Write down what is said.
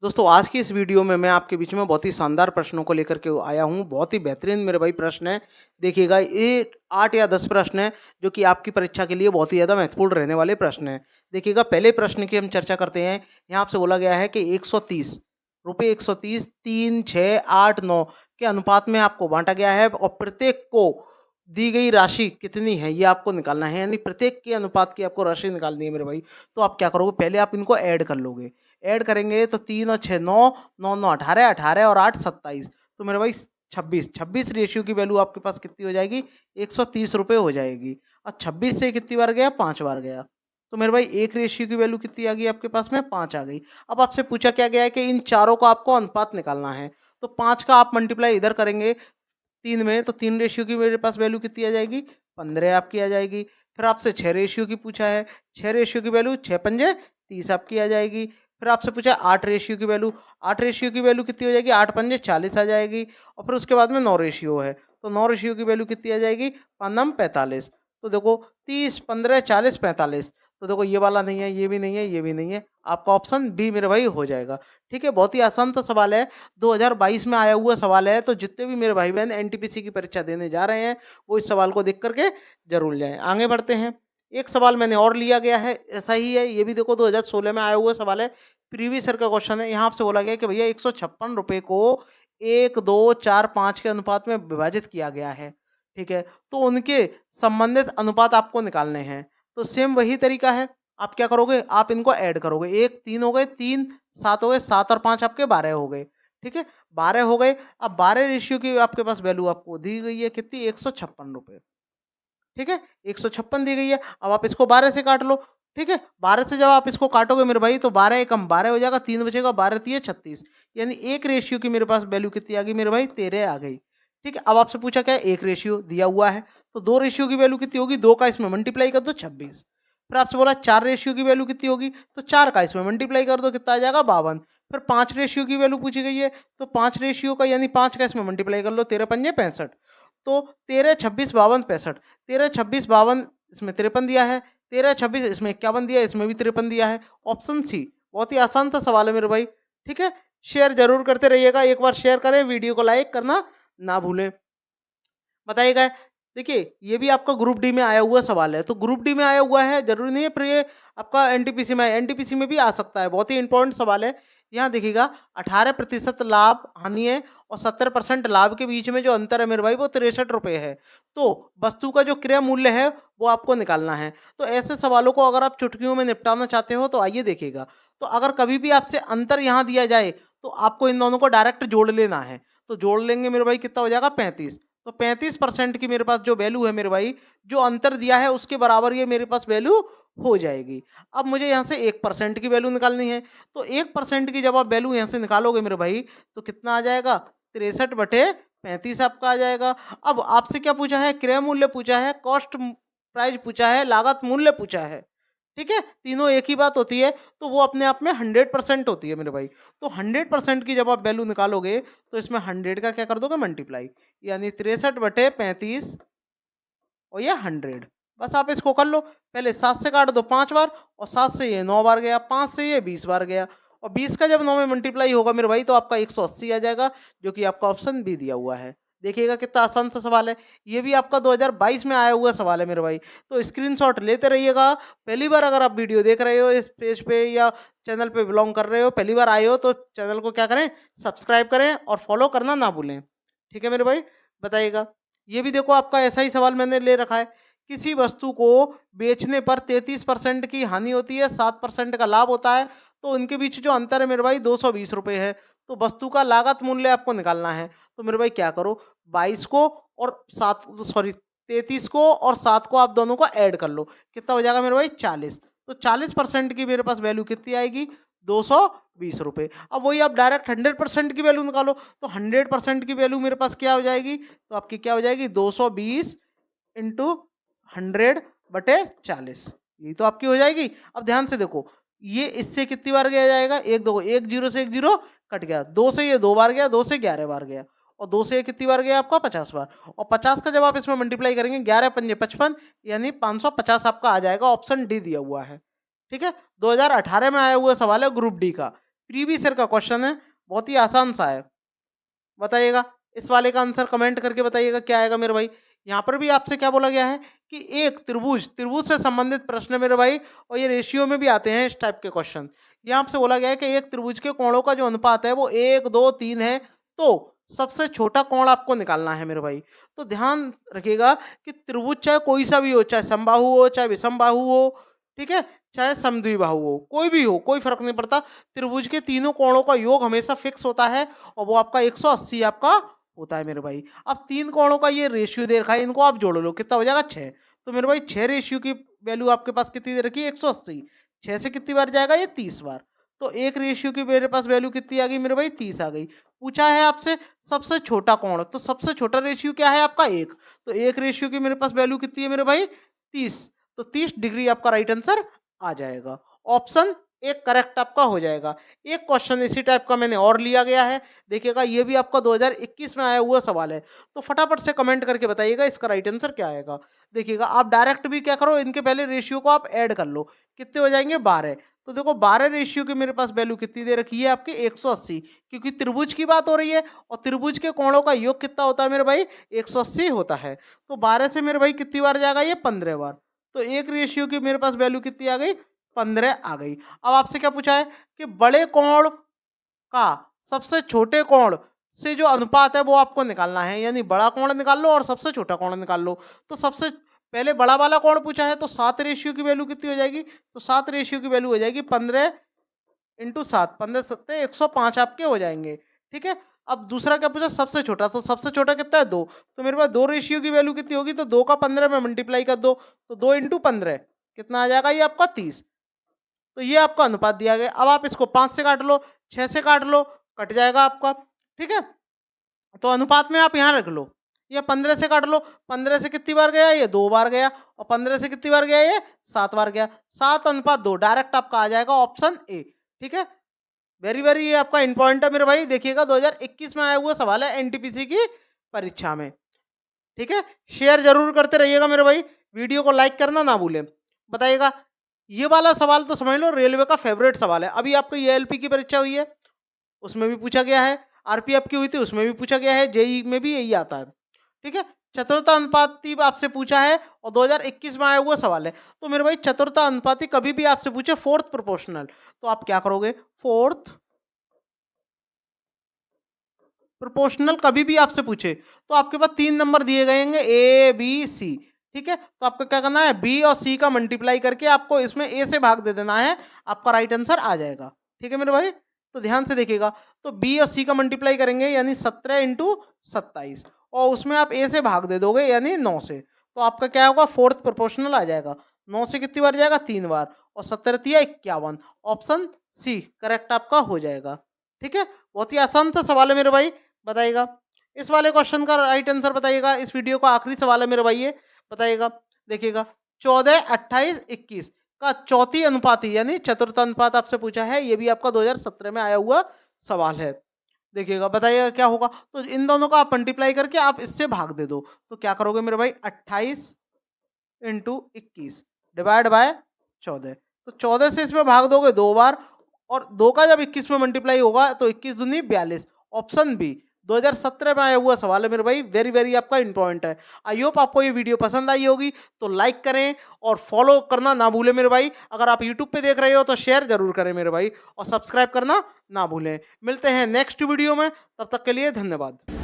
दोस्तों आज की इस वीडियो में मैं आपके बीच में बहुत ही शानदार प्रश्नों को लेकर के आया हूँ। बहुत ही बेहतरीन मेरे भाई प्रश्न है। देखिएगा ये 8 या 10 प्रश्न है जो कि आपकी परीक्षा के लिए बहुत ही ज़्यादा महत्वपूर्ण रहने वाले प्रश्न हैं। देखिएगा पहले प्रश्न की हम चर्चा करते हैं। यहाँ आपसे बोला गया है कि 130 रुपये 130 3, 6, 8, 9 के अनुपात में आपको बांटा गया है और प्रत्येक को दी गई राशि कितनी है ये आपको निकालना है। यानी प्रत्येक के अनुपात की आपको राशि निकालनी है मेरे भाई। तो आप क्या करोगे, पहले आप इनको ऐड कर लोगे। ऐड करेंगे तो 3 और 6 9, 9 9 18, 18 और 8 27, तो मेरे भाई 26 26 रेशियो की वैल्यू आपके पास कितनी हो जाएगी, 130 रुपये हो जाएगी। और 26 से कितनी बार गया, 5 बार गया। तो मेरे भाई एक रेशियो की वैल्यू कितनी आ गई आपके पास में, 5 आ गई। अब आपसे पूछा क्या गया है कि इन चारों का आपको अनुपात निकालना है। तो 5 का आप मल्टीप्लाई इधर करेंगे 3 में, तो 3 रेशियो की मेरे पास वैल्यू कितनी आ जाएगी, 15 आपकी आ जाएगी। फिर आपसे 6 रेशियो की पूछा है, 6 रेशियो की वैल्यू 6 पंजे 30 आपकी आ जाएगी। फिर आपसे पूछा 8 रेशियो की वैल्यू, 8 रेशियो की वैल्यू कितनी हो जाएगी, 8 पंजे 40 आ जाएगी। और फिर उसके बाद में 9 रेशियो है, तो 9 रेशियो की वैल्यू कितनी आ जाएगी, 5 45। तो देखो 30 15 40 45, तो देखो ये वाला नहीं है, ये भी नहीं है, ये भी नहीं है, आपका ऑप्शन बी मेरे भाई हो जाएगा। ठीक है, बहुत ही आसान सा सवाल है, 2022 में आया हुआ सवाल है। तो जितने भी मेरे भाई बहन एनटीपीसी की परीक्षा देने जा रहे हैं वो इस सवाल को देख करके जरूर जाएं। आगे बढ़ते हैं। एक सवाल मैंने और लिया गया है, ऐसा ही है, ये भी देखो 2016 में आया हुआ सवाल है, प्रीवियस ईयर का क्वेश्चन है। यहाँ आपसे बोला गया कि भैया 156 रुपये को 1 2 4 5 के अनुपात में विभाजित किया गया है। ठीक है, तो उनके संबंधित अनुपात आपको निकालने हैं। तो सेम वही तरीका है, आप क्या करोगे, आप इनको ऐड करोगे। 1 3 हो गए, 3 7 हो गए, 7 और 5 आपके 12 हो गए। ठीक है, 12 हो गए। अब 12 रेशियो की आपके पास वैल्यू आपको दी गई है कितनी, 156 रुपये। ठीक है, 156 दी गई है। अब आप इसको 12 से काट लो। ठीक है, 12 से जब आप इसको काटोगे मेरे भाई तो 12 एकम 12 हो जाएगा, 3 बचेगा, 12 3 36। यानी एक रेशियो की मेरे पास वैल्यू कितनी आ गई मेरे भाई, 13 आ गई। ठीक है, अब आपसे पूछा क्या है, एक रेशियो दिया हुआ है, तो 2 रेशियो की वैल्यू कितनी होगी, 2 का इसमें मल्टीप्लाई कर दो 26। फिर आपसे बोला 4 रेशियो की वैल्यू कितनी होगी, तो 4 का इसमें मल्टीप्लाई कर दो, कितना आ जाएगा 52। फिर 5 रेशियो की वैल्यू पूछी गई है, तो 5 रेशियो का यानी 5 का इसमें मल्टीप्लाई कर लो, 13 पंजे 65। तो 13 26 52 65, 13 26 52 इसमें 53 दिया है, 13 26 इसमें 51 दिया है, इसमें भी 53 दिया है। ऑप्शन सी, बहुत ही आसान सा सवाल है मेरे भाई। ठीक है, शेयर जरूर करते रहिएगा, एक बार शेयर करें, वीडियो को लाइक करना ना भूलें। बताइएगा, देखिए ये भी आपका ग्रुप डी में आया हुआ सवाल है। तो ग्रुप डी में आया हुआ है, जरूरी नहीं है फिर ये आपका एनटीपीसी में, एनटीपीसी में भी आ सकता है। बहुत ही इंपॉर्टेंट सवाल है। यहाँ देखिएगा 18% लाभ हानि है और 70% लाभ के बीच में जो अंतर है मेरे भाई वो 63 रुपये है। तो वस्तु का जो क्रय मूल्य है वो आपको निकालना है। तो ऐसे सवालों को अगर आप चुटकियों में निपटाना चाहते हो तो आइए देखिएगा। तो अगर कभी भी आपसे अंतर यहाँ दिया जाए तो आपको इन दोनों को डायरेक्ट जोड़ लेना है। तो जोड़ लेंगे मेरे भाई, कितना हो जाएगा 35। तो 35% की मेरे पास जो वैल्यू है मेरे भाई, जो अंतर दिया है उसके बराबर ये मेरे पास वैल्यू हो जाएगी। अब मुझे यहाँ से 1% की वैल्यू निकालनी है। तो 1% की जब आप वैल्यू यहाँ से निकालोगे मेरे भाई तो कितना आ जाएगा, 63/35 आपका आ जाएगा। अब आपसे क्या पूछा है, क्रय मूल्य पूछा है, कॉस्ट प्राइस पूछा है, लागत मूल्य पूछा है। ठीक है, तीनों एक ही बात होती है, तो वो अपने आप में 100% होती है मेरे भाई। तो 100% की जब आप वैल्यू निकालोगे तो इसमें 100 का क्या कर दोगे, मल्टीप्लाई, यानी 63/35 और ये 100। बस आप इसको कर लो, पहले 7 से काट दो 5 बार, और 7 से ये 9 बार गया, 5 से ये 20 बार गया, और 20 का जब 9 में मल्टीप्लाई होगा मेरे भाई तो आपका 180 आ जाएगा, जो कि आपका ऑप्शन बी दिया हुआ है। देखिएगा कितना आसान सा सवाल है। ये भी आपका 2022 में आया हुआ सवाल है मेरे भाई। तो स्क्रीनशॉट लेते रहिएगा। पहली बार अगर आप वीडियो देख रहे हो इस पेज पे या चैनल पे बिलोंग कर रहे हो, पहली बार आए हो, तो चैनल को क्या करें, सब्सक्राइब करें और फॉलो करना ना भूलें। ठीक है मेरे भाई, बताइएगा। ये भी देखो आपका ऐसा ही सवाल मैंने ले रखा है। किसी वस्तु को बेचने पर 33% की हानि होती है, 7% का लाभ होता है, तो उनके बीच जो अंतर है मेरे भाई 220 रुपये है। तो वस्तु का लागत मूल्य आपको निकालना है। तो मेरे भाई क्या करो, 22 को और 7, सॉरी 33 को और 7 को आप दोनों को ऐड कर लो, कितना हो जाएगा मेरे भाई 40। तो 40% की मेरे पास वैल्यू कितनी आएगी, 220 रुपये। अब वही आप डायरेक्ट 100% की वैल्यू निकालो, तो 100% की वैल्यू मेरे पास क्या हो जाएगी, तो आपकी क्या हो जाएगी, 220 इंटू 100/40, यही तो आपकी हो जाएगी। अब ध्यान से देखो, ये इससे कितनी बार गया जाएगा, एक दो, एक जीरो से एक जीरो कट गया, 2 से ये 2 बार गया, 2 से 11 बार गया, और 2 से ये कितनी बार गया आपका 50 बार। और 50 का जब आप इसमें मल्टीप्लाई करेंगे, 11 पंजे 55, यानी 550 आपका आ जाएगा। ऑप्शन डी दिया हुआ है। ठीक है, 2018 में आया हुआ सवाल है ग्रुप डी का। प्रीवियस ईयर का क्वेश्चन है, बहुत ही आसान सा है। बताइएगा इस वाले का आंसर कमेंट करके बताइएगा क्या आएगा मेरे भाई। यहाँ पर भी आपसे क्या बोला गया है कि एक त्रिभुज त्रिभुज से संबंधित प्रश्न है मेरे भाई, और ये रेशियो में भी आते हैं इस टाइप के क्वेश्चन। यहाँ आपसे बोला गया है कि एक त्रिभुज के कोणों का जो अनुपात है वो 1 2 3 है, तो सबसे छोटा कोण आपको निकालना है मेरे भाई। तो ध्यान रखिएगा कि त्रिभुज चाहे कोई सा भी हो, चाहे समबाहु हो चाहे विषमबाहु हो, ठीक है, चाहे समद्विबाहु हो, कोई भी हो, कोई फर्क नहीं पड़ता। त्रिभुज के तीनों कोणों का योग हमेशा फिक्स होता है और वो आपका 180 आपका होता है मेरे भाई। अब तीन कोणों का ये रेशियो दे रखा है, इनको आप जोड़ लो, कितना हो जाएगा 6। तो मेरे भाई 6 रेशियो की वैल्यू आपके पास कितनी दे रखी है 180। 6 से कितनी बार जाएगा ये 30 बार। तो एक रेशियो की मेरे पास वैल्यू कितनी आ गई मेरे भाई 30 आ गई। पूछा है आपसे सबसे छोटा कोण, तो सबसे छोटा रेशियो क्या है आपका 1। तो एक रेशियो की मेरे पास वैल्यू कितनी है मेरे भाई 30। तो 30 डिग्री आपका राइट आंसर आ जाएगा। ऑप्शन एक करेक्ट आपका हो जाएगा। एक क्वेश्चन इसी टाइप का मैंने और लिया गया है, देखिएगा ये भी आपका 2021 में आया हुआ सवाल है। तो फटाफट से कमेंट करके बताइएगा इसका राइट आंसर क्या आएगा। देखिएगा आप डायरेक्ट भी क्या करो, इनके पहले रेशियो को आप ऐड कर लो, कितने हो जाएंगे 12। तो देखो 12 रेशियो की मेरे पास वैल्यू कितनी दे रखी है आपकी 180, क्योंकि त्रिभुज की बात हो रही है और त्रिभुज के कोणों का योग कितना होता है मेरे भाई 180 होता है। तो 12 से मेरे भाई कितनी बार जाएगा ये 15 बार। तो एक रेशियो की मेरे पास वैल्यू कितनी आ गई 15 आ गई। अब आपसे क्या पूछा है कि बड़े कोण का सबसे छोटे कोण से जो अनुपात है वो आपको निकालना है, यानी बड़ा कोण निकाल लो और सबसे छोटा कोण निकाल लो। तो सबसे पहले बड़ा वाला कोण पूछा है, तो 7 रेशियो की वैल्यू कितनी हो जाएगी, तो 7 रेशियो की वैल्यू हो जाएगी 15 इंटू 7, 15 सत्ते 105 आपके हो जाएंगे। ठीक है, अब दूसरा क्या पूछा सबसे छोटा, तो सबसे छोटा कितना है 2। तो मेरे पास 2 रेशियो की वैल्यू कितनी होगी, तो 2 का 15 में मल्टीप्लाई कर दो, तो 2 इंटू 15 कितना आ जाएगा ये आपका 30। तो ये आपका अनुपात दिया गया। अब आप इसको 5 से काट लो, 6 से काट लो, कट जाएगा आपका। ठीक है, तो अनुपात में आप यहाँ रख लो, ये 15 से काट लो, 15 से कितनी बार गया ये 2 बार गया, और 15 से कितनी बार गया ये 7 बार गया। 7:2 डायरेक्ट आपका आ जाएगा ऑप्शन ए। ठीक है, वेरी वेरी ये आपका इंपॉर्टेंट है मेरे भाई, देखिएगा 2021 में आया हुआ सवाल है एनटीपीसी की परीक्षा में। ठीक है, शेयर जरूर करते रहिएगा मेरे भाई, वीडियो को लाइक करना ना भूलें। बताइएगा ये वाला सवाल तो समझ लो रेलवे का फेवरेट सवाल है। अभी आपको एएलपी की परीक्षा हुई है उसमें भी पूछा गया है, आरपीएफ की हुई थी उसमें भी पूछा गया है, जेई में भी यही आता है। ठीक है, चतुर्था अनुपाती आपसे पूछा है और 2021 में आया हुआ सवाल है। तो मेरे भाई चतुर्था अनुपाती कभी भी आपसे पूछे फोर्थ प्रोपोर्शनल, तो आप क्या करोगे फोर्थ प्रोपोर्शनल कभी भी आपसे पूछे तो आपके पास 3 नंबर दिए गए हैं ए बी सी। ठीक है, तो आपको क्या करना है बी और सी का मल्टीप्लाई करके आपको इसमें ए से भाग दे देना है, आपका राइट आंसर आ जाएगा। ठीक है मेरे भाई, तो ध्यान से देखिएगा, तो बी और सी का मल्टीप्लाई करेंगे यानी 17 इंटू 27, और उसमें आप ए से भाग दे दोगे यानी 9 से, तो आपका क्या होगा फोर्थ प्रोपोर्शनल आ जाएगा। 9 से कितनी बार जाएगा 3 बार, और 17 या 51, ऑप्शन सी करेक्ट आपका हो जाएगा। ठीक है, बहुत ही आसान सा सवाल है मेरे भाई। बताइएगा इस वाले क्वेश्चन का राइट आंसर बताइएगा। इस वीडियो का आखिरी सवाल है मेरे भाई ये, बताइएगा देखिएगा 14, 28, 21 का चौथी अनुपाती यानी चतुर्थ अनुपात आपसे पूछा है, ये भी आपका 2017 में आया हुआ सवाल है। देखिएगा बताइएगा क्या होगा, तो इन दोनों का आप मल्टीप्लाई करके आप इससे भाग दे दो, तो क्या करोगे मेरे भाई 28 इंटू 21 डिवाइड बाय 14, तो 14 से इसमें भाग दोगे 2 बार, और 2 का जब 21 में मल्टीप्लाई होगा तो 21 दूनी 42, ऑप्शन बी 2017 में आया हुआ सवाल है मेरे भाई, वेरी वेरी आपका इंपॉर्टेंट है। आई होप आपको ये वीडियो पसंद आई होगी, तो लाइक करें और फॉलो करना ना भूलें मेरे भाई। अगर आप यूट्यूब पे देख रहे हो तो शेयर जरूर करें मेरे भाई, और सब्सक्राइब करना ना भूलें। मिलते हैं नेक्स्ट वीडियो में, तब तक के लिए धन्यवाद।